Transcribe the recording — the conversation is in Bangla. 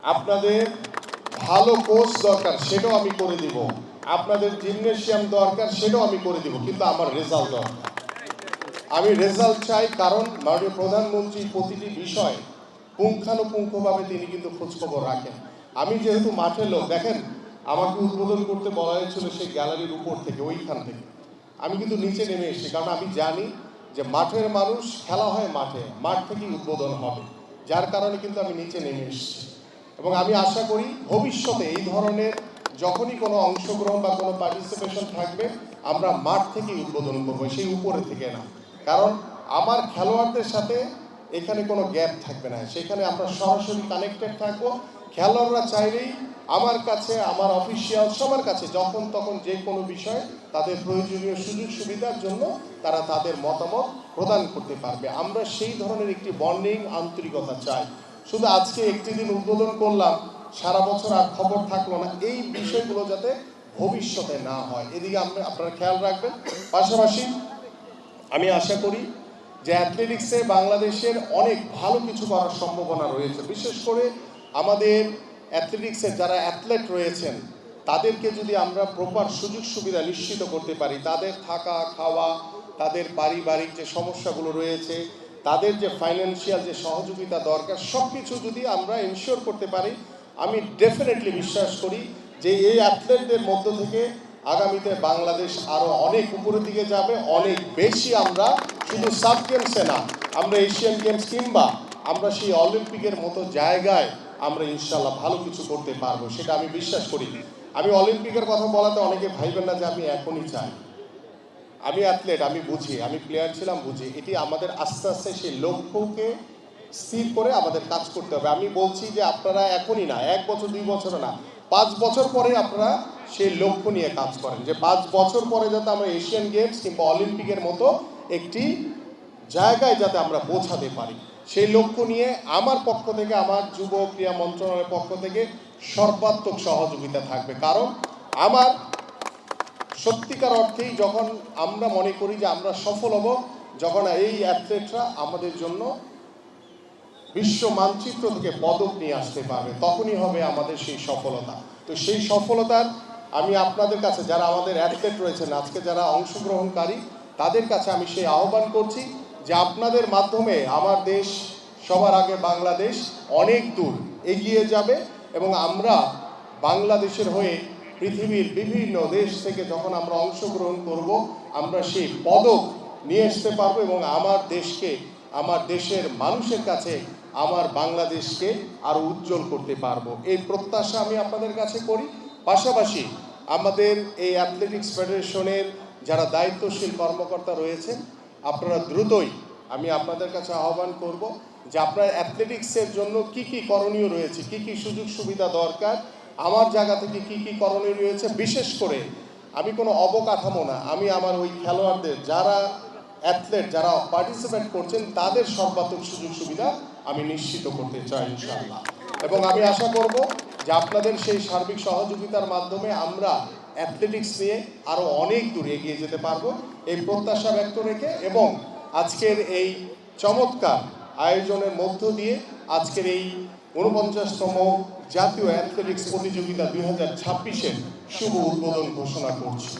আপনাদের ভালো কোচ দরকার, সেটাও আমি করে দিব। আপনাদের জিমনেশিয়াম দরকার, সেটাও আমি করে দিব, কিন্তু আমার রেজাল্ট দরকার। আমি রেজাল্ট চাই, কারণ মাননীয় প্রধানমন্ত্রী প্রতিটি বিষয় পুঙ্খানুপুঙ্খভাবে তিনি কিন্তু খোঁজখবর রাখেন। আমি যেহেতু মাঠের লোক, দেখেন আমাকে উদ্বোধন করতে বলা হয়েছিল সেই গ্যালারির উপর থেকে, ওইখান থেকে। আমি কিন্তু নিচে নেমে এসেছি, কারণ আমি জানি যে মাঠের মানুষ, খেলা হয় মাঠে, মাঠ থেকেই উদ্বোধন হবে, যার কারণে কিন্তু আমি নিচে নেমে এসেছি। এবং আমি আশা করি ভবিষ্যতে এই ধরনের যখনই কোনো অংশগ্রহণ বা কোনো পার্টিসিপেশন থাকবে, আমরা মাঠ থেকেই উদ্বোধন করবো, সেই উপরে থেকে না। কারণ আমার খেলোয়াড়দের সাথে এখানে কোনো গ্যাপ থাকবে না, সেখানে আমরা সরাসরি কানেক্টেড থাকবো। খেলোয়াড়রা চাইলেই আমার কাছে, আমার অফিসিয়াল সবার কাছে যখন তখন যে কোনো বিষয় তাদের প্রয়োজনীয় সুযোগ সুবিধার জন্য তারা তাদের মতামত প্রদান করতে পারবে। আমরা সেই ধরনের একটি বন্ডিং, আন্তরিকতা চাই। শুধু আজকে একটি দিন উদ্বোধন করলাম, সারা বছর আর খবর থাকলো না, এই বিষয়গুলো যাতে ভবিষ্যতে না হয়, এদিকে আপনারা খেয়াল রাখবেন। পাশাপাশি আমি আশা করি যে অ্যাথলেটিক্সে বাংলাদেশের অনেক ভালো কিছু করার সম্ভাবনা রয়েছে। বিশেষ করে আমাদের অ্যাথলেটিক্সের যারা অ্যাথলেট রয়েছেন, তাদেরকে যদি আমরা প্রপার সুযোগ সুবিধা নিশ্চিত করতে পারি, তাদের থাকা খাওয়া, তাদের পারিবারিক যে সমস্যাগুলো রয়েছে, তাদের যে ফাইন্যান্সিয়াল যে সহযোগিতা দরকার, সব কিছু যদি আমরা এনশিওর করতে পারি, আমি ডেফিনেটলি বিশ্বাস করি যে এই অ্যাথলেটদের মধ্য থেকে আগামীতে বাংলাদেশ আরও অনেক উপরের দিকে যাবে, অনেক বেশি। আমরা শুধু সাব গেমসে না, আমরা এশিয়ান গেমস কিংবা আমরা সেই অলিম্পিকের মতো জায়গায় আমরা ইনশাল্লাহ ভালো কিছু করতে পারবো, সেটা আমি বিশ্বাস করি। আমি অলিম্পিকের কথা বলাতে অনেকে ভাইবেন না যে আমি এখনই চাই। আমি অ্যাথলেট, আমি বুঝি, আমি প্লেয়ার ছিলাম, বুঝি। এটি আমাদের আস্তে আস্তে সেই লক্ষ্যকে স্থির করে আমাদের কাজ করতে হবে। আমি বলছি যে আপনারা এখনই না, 1 বছর 2 বছর না, 5 বছর পরে আপনারা সেই লক্ষ্য নিয়ে কাজ করেন, যে 5 বছর পরে যাতে আমরা এশিয়ান গেমস কিংবা অলিম্পিকের মতো একটি জায়গায় যাতে আমরা পৌঁছাতে পারি, সেই লক্ষ্য নিয়ে আমার পক্ষ থেকে, আমার যুব ক্রীড়া মন্ত্রণালয়ের পক্ষ থেকে সর্বাত্মক সহযোগিতা থাকবে। কারণ আমার সত্যিকার অর্থেই যখন আমরা মনে করি যে আমরা সফল হব, যখন এই অ্যাথলেটরা আমাদের জন্য বিশ্ব মানচিত্র থেকে পদক নিয়ে আসতে পারবে, তখনই হবে আমাদের সেই সফলতা। তো সেই সফলতার আমি আপনাদের কাছে, যারা আমাদের অ্যাথলেট রয়েছেন আজকে, যারা অংশগ্রহণকারী, তাদের কাছে আমি সেই আহ্বান করছি যে আপনাদের মাধ্যমে আমার দেশ, সবার আগে বাংলাদেশ, অনেক দূর এগিয়ে যাবে। এবং আমরা বাংলাদেশের হয়ে পৃথিবীর বিভিন্ন দেশ থেকে যখন আমরা অংশগ্রহণ করব, আমরা সেই পদক নিয়ে আসতে পারবো এবং আমার দেশকে, আমার দেশের মানুষের কাছে আমার বাংলাদেশকে আরও উজ্জ্বল করতে পারবো, এই প্রত্যাশা আমি আপনাদের কাছে করি। পাশাপাশি আমাদের এই অ্যাথলেটিক্স ফেডারেশনের যারা দায়িত্বশীল কর্মকর্তা রয়েছেন, আপনারা দ্রুতই, আমি আপনাদের কাছে আহ্বান করব যে আপনার অ্যাথলেটিক্সের জন্য কি কি করণীয় রয়েছে, কি কি সুযোগ সুবিধা দরকার, আমার জায়গা থেকে কি কি করণীয় রয়েছে। বিশেষ করে আমি কোনো অবকাঠামো না, আমি আমার ওই খেলোয়াড়দের, যারা অ্যাথলেট, যারা পার্টিসিপেট করছেন, তাদের সর্বাত্মক সুযোগ সুবিধা আমি নিশ্চিত করতে চাই ইনশাআল্লাহ। এবং আমি আশা করব যে আপনাদের সেই সার্বিক সহযোগিতার মাধ্যমে আমরা অ্যাথলেটিক্স নিয়ে আরও অনেক দূর এগিয়ে যেতে পারবো, এই প্রত্যাশা ব্যক্ত রেখে, এবং আজকের এই চমৎকার আয়োজনের মধ্য দিয়ে আজকের এই ৪৯তম জাতীয় অ্যাথলেটিক্স প্রতিযোগিতা 2026-এর শুভ উদ্বোধন ঘোষণা করছি।